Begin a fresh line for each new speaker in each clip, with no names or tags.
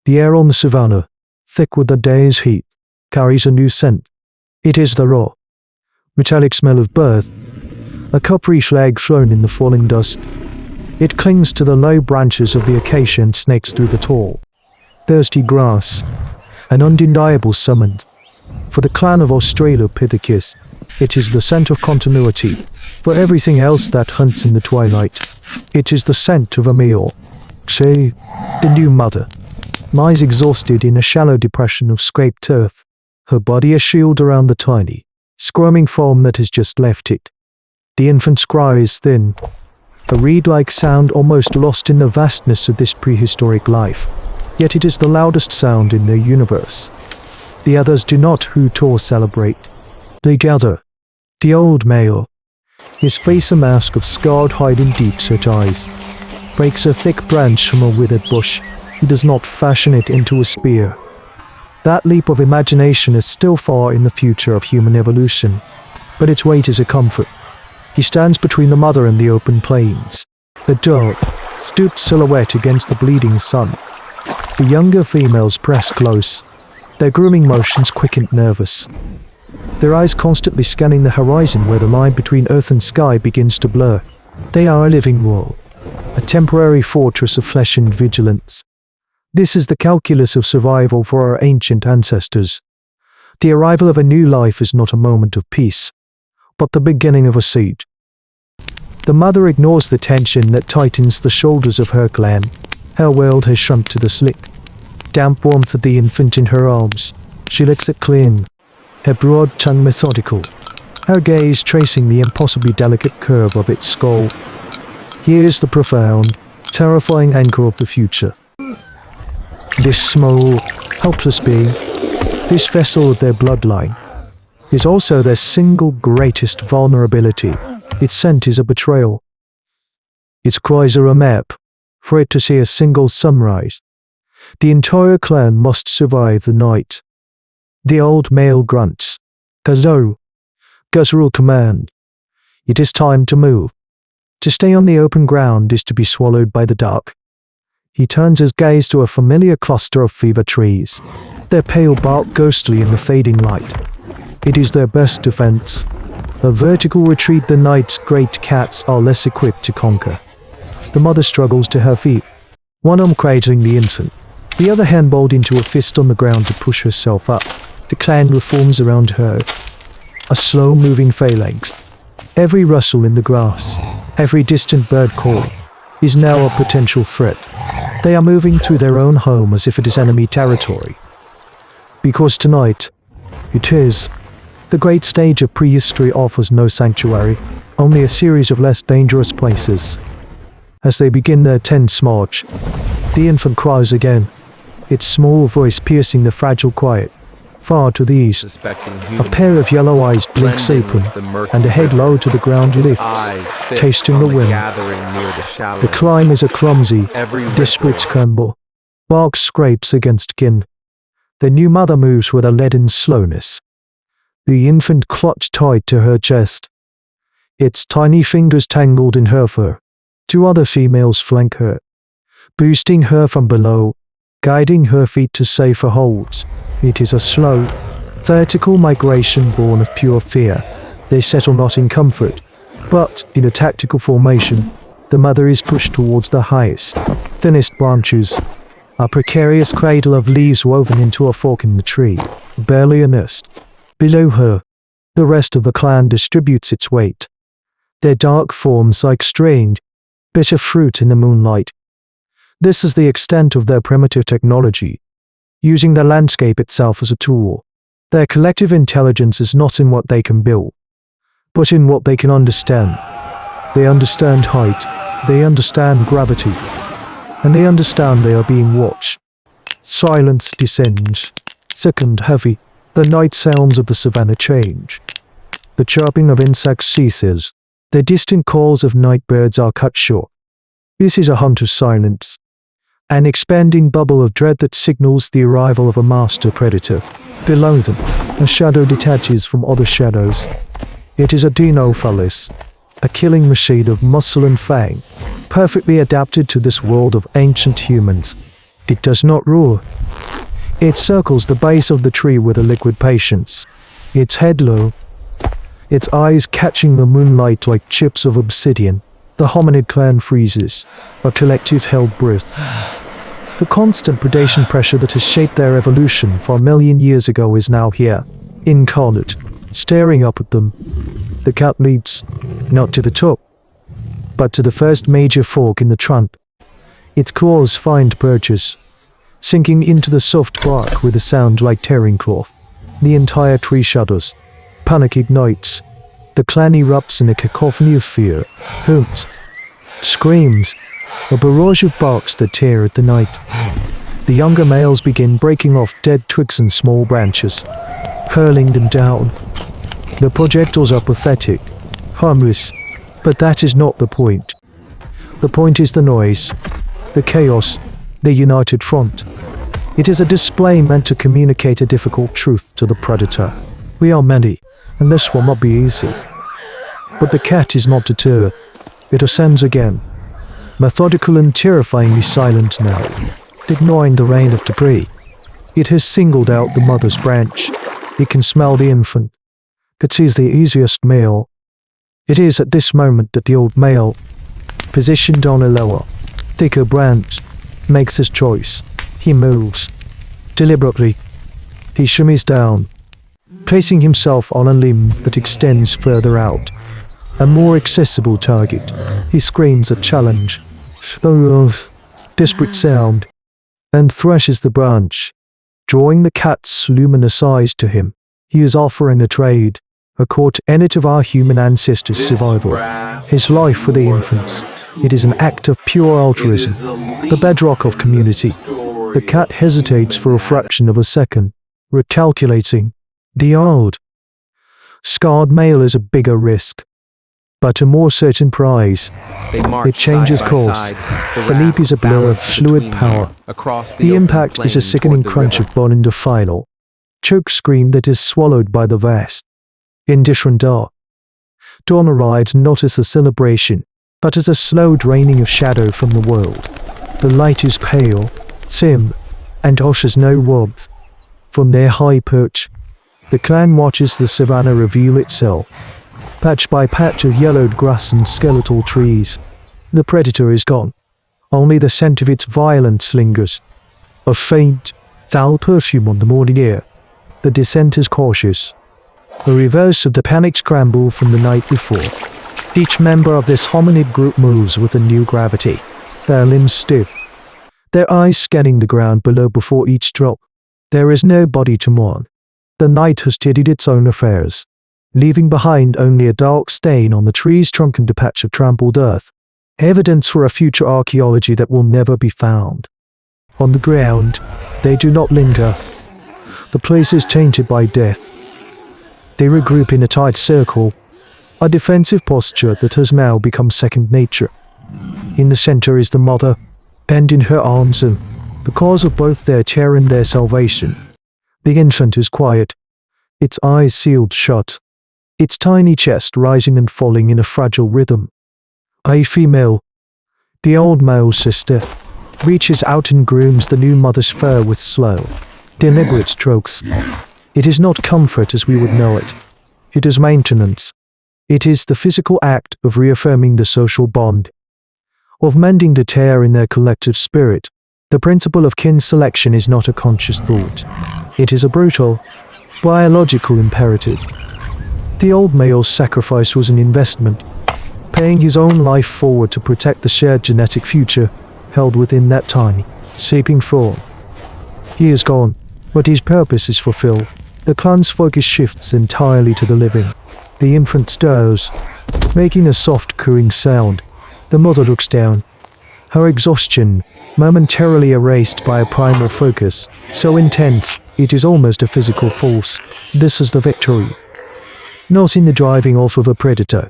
The air on the savannah, thick with the day's heat, carries a new scent. It is the raw, metallic smell of birth, a coppery flag thrown in the falling dust. It clings to the low branches of the acacia and snakes through the tall, thirsty grass, an undeniable summons. For the clan of Australopithecus, it is the scent of continuity. For everything else that hunts in the twilight, it is the scent of a meal. Say, the new mother lies exhausted in a shallow depression of scraped earth, her body a shield around the tiny, squirming form that has just left it. The infant's cry is thin, a reed-like sound almost lost in the vastness of this prehistoric life, yet it is the loudest sound in the universe. The others do not hoot or celebrate. They gather. The old male, his face a mask of scarred hide and deep-set eyes, breaks a thick branch from a withered bush. He does not fashion it into a spear. That leap of imagination is still far in the future of human evolution, but its weight is a comfort. He stands between the mother and the open plains, a dark, stooped silhouette against the bleeding sun. The younger females press close, their grooming motions quick and nervous, their eyes constantly scanning the horizon where the line between earth and sky begins to blur. They are a living wall, a temporary fortress of flesh and vigilance. This is the calculus of survival for our ancient ancestors. The arrival of a new life is not a moment of peace, but the beginning of a siege. The mother ignores the tension that tightens the shoulders of her clan. Her world has shrunk to the slick, damp warmth of the infant in her arms. She licks it clean, her broad tongue methodical, her gaze tracing the impossibly delicate curve of its skull. Here is the profound, terrifying anchor of the future. This small, helpless being, this vessel of their bloodline, is also their single greatest vulnerability. Its scent is a betrayal. Its cries are a map. For it to see a single sunrise, the entire clan must survive the night. The old male grunts. Hello. Guttural command. It is time to move. To stay on the open ground is to be swallowed by the dark. He turns his gaze to a familiar cluster of fever trees, their pale bark ghostly in the fading light. It is their best defense, a vertical retreat the night's great cats are less equipped to conquer. The mother struggles to her feet, one arm cradling the infant, the other hand balled into a fist on the ground to push herself up. The clan reforms around her, a slow-moving phalanx. Every rustle in the grass, every distant bird call, is now a potential threat. They are moving through their own home as if it is enemy territory. Because tonight, it is. The great stage of prehistory offers no sanctuary, only a series of less dangerous places. As they begin their tense march, the infant cries again, its small voice piercing the fragile quiet. Far to the east, a pair of yellow eyes blinks open, and a head low to the ground lifts, tasting the wind. The climb is a clumsy, desperate scramble. Bark scrapes against skin. The new mother moves with a leaden slowness, the infant clutched tight to her chest, its tiny fingers tangled in her fur. Two other females flank her, boosting her from below, guiding her feet to safer holds. It is a slow, vertical migration born of pure fear. They settle not in comfort, but in a tactical formation. The mother is pushed towards the highest, thinnest branches, a precarious cradle of leaves woven into a fork in the tree, barely a nest. Below her, the rest of the clan distributes its weight, their dark forms like strained, bitter fruit in the moonlight. This is the extent of their primitive technology, using the landscape itself as a tool. Their collective intelligence is not in what they can build, but in what they can understand. They understand height, they understand gravity, and they understand they are being watched. Silence descends, thick and heavy. The night sounds of the savannah change. The chirping of insects ceases. The distant calls of night birds are cut short. This is a hunter's silence, an expanding bubble of dread that signals the arrival of a master predator. Below them, a shadow detaches from other shadows. It is a Dinophalus, a killing machine of muscle and fang, perfectly adapted to this world of ancient humans. It does not roar, It circles the base of the tree with a liquid patience, its head low, its eyes catching the moonlight like chips of obsidian. The hominid clan freezes, a collective held breath. The constant predation pressure that has shaped their evolution 4 million years ago is now here, incarnate, staring up at them. The cat leaps, not to the top, but to the first major fork in the trunk. Its claws find perches, sinking into the soft bark with a sound like tearing cloth. The entire tree shudders. Panic ignites. The clan erupts in a cacophony of fear, hoots, screams, a barrage of barks that tear at the night. The younger males begin breaking off dead twigs and small branches, hurling them down. The projectiles are pathetic, harmless, but that is not the point. The point is the noise, the chaos, the united front. It is a display meant to communicate a difficult truth to the predator. We are many, and this will not be easy. But the cat is not deterred. It ascends again, methodical and terrifyingly silent now, ignoring the rain of debris. It has singled out the mother's branch. It can smell the infant. It sees the easiest male. It is at this moment that the old male, positioned on a lower, thicker branch, makes his choice. He moves. Deliberately, he shimmies down, placing himself on a limb that extends further out. A more accessible target. He screams a challenge. Desperate sound, and thrashes the branch, drawing the cat's luminous eyes to him. He is offering a trade, a court tenet of our human ancestors' survival. His life for the infants. It is an act of pure altruism, the bedrock of community. The cat hesitates for a fraction of a second, recalculating. The old, scarred male is a bigger risk, but a more certain prize. It changes course. The leap is a blur of fluid power. The impact is a sickening crunch of bone in the final choke scream that is swallowed by the vast, indifferent dark. Dawn arrives not as a celebration, but as a slow draining of shadow from the world. The light is pale, dim, and offers no warmth. From their high perch, the clan watches the savannah reveal itself, patch by patch of yellowed grass and skeletal trees. The predator is gone. Only the scent of its violence lingers, a faint, foul perfume on the morning air. The descent is cautious, a reverse of the panicked scramble from the night before. Each member of this hominid group moves with a new gravity, their limbs stiff, their eyes scanning the ground below before each drop. There is no body to mourn. The night has tidied its own affairs, leaving behind only a dark stain on the tree's trunk and a patch of trampled earth, evidence for a future archaeology that will never be found. On the ground, they do not linger. The place is tainted by death. They regroup in a tight circle, a defensive posture that has now become second nature. In the center is the mother, bent in her arms and the cause of both their terror and their salvation. The infant is quiet, its eyes sealed shut, its tiny chest rising and falling in a fragile rhythm. A female, the old male sister, reaches out and grooms the new mother's fur with slow, deliberate strokes. It is not comfort as we would know it. It is maintenance. It is the physical act of reaffirming the social bond, of mending the tear in their collective spirit. The principle of kin selection is not a conscious thought. It is a brutal, biological imperative. The old male's sacrifice was an investment, paying his own life forward to protect the shared genetic future held within that tiny, sleeping form. He is gone, but his purpose is fulfilled. The clan's focus shifts entirely to the living. The infant stirs, making a soft cooing sound. The mother looks down, her exhaustion momentarily erased by a primal focus, so intense it is almost a physical force. This is the victory. Not in the driving off of a predator,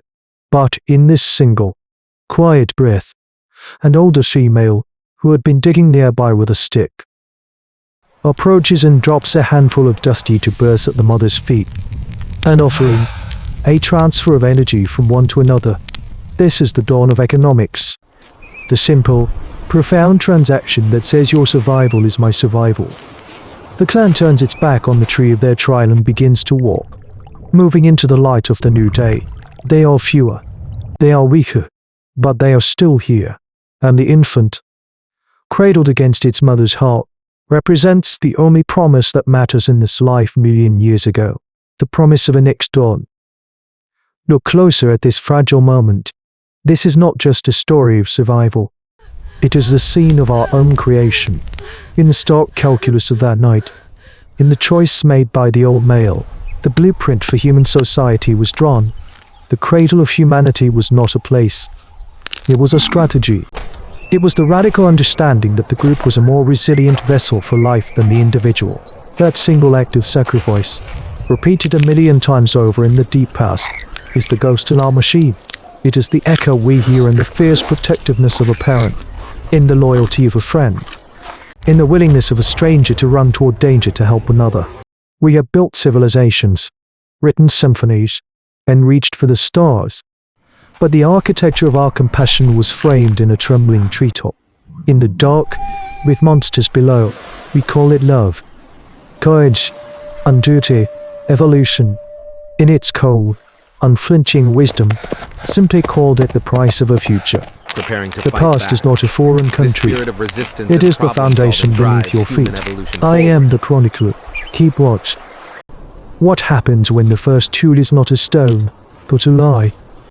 but in this single, quiet breath. An older female, who had been digging nearby with a stick, approaches and drops a handful of dusty tuberose at the mother's feet, an offering, a transfer of energy from one to another. This is the dawn of economics. The simple, profound transaction that says your survival is my survival. The clan turns its back on the tree of their trial and begins to walk, moving into the light of the new day. They are fewer. They are weaker. But they are still here. And the infant, cradled against its mother's heart, represents the only promise that matters in this life million years ago. The promise of a next dawn. Look closer at this fragile moment. This is not just a story of survival. It is the scene of our own creation. In the stark calculus of that night, in the choice made by the old male, the blueprint for human society was drawn. The cradle of humanity was not a place. It was a strategy. It was the radical understanding that the group was a more resilient vessel for life than the individual. That single act of sacrifice, repeated a million times over in the deep past, is the ghost in our machine. It is the echo we hear in the fierce protectiveness of a parent, in the loyalty of a friend, in the willingness of a stranger to run toward danger to help another. We have built civilizations, written symphonies, and reached for the stars. But the architecture of our compassion was framed in a trembling treetop. In the dark, with monsters below, we call it love, courage, and duty, evolution. In its cold, unflinching wisdom, simply called it the price of a future. The past is not a foreign country. It is the foundation beneath your feet. I am the chronicler. Keep watch. What happens when the first tool is not a stone, but a lie?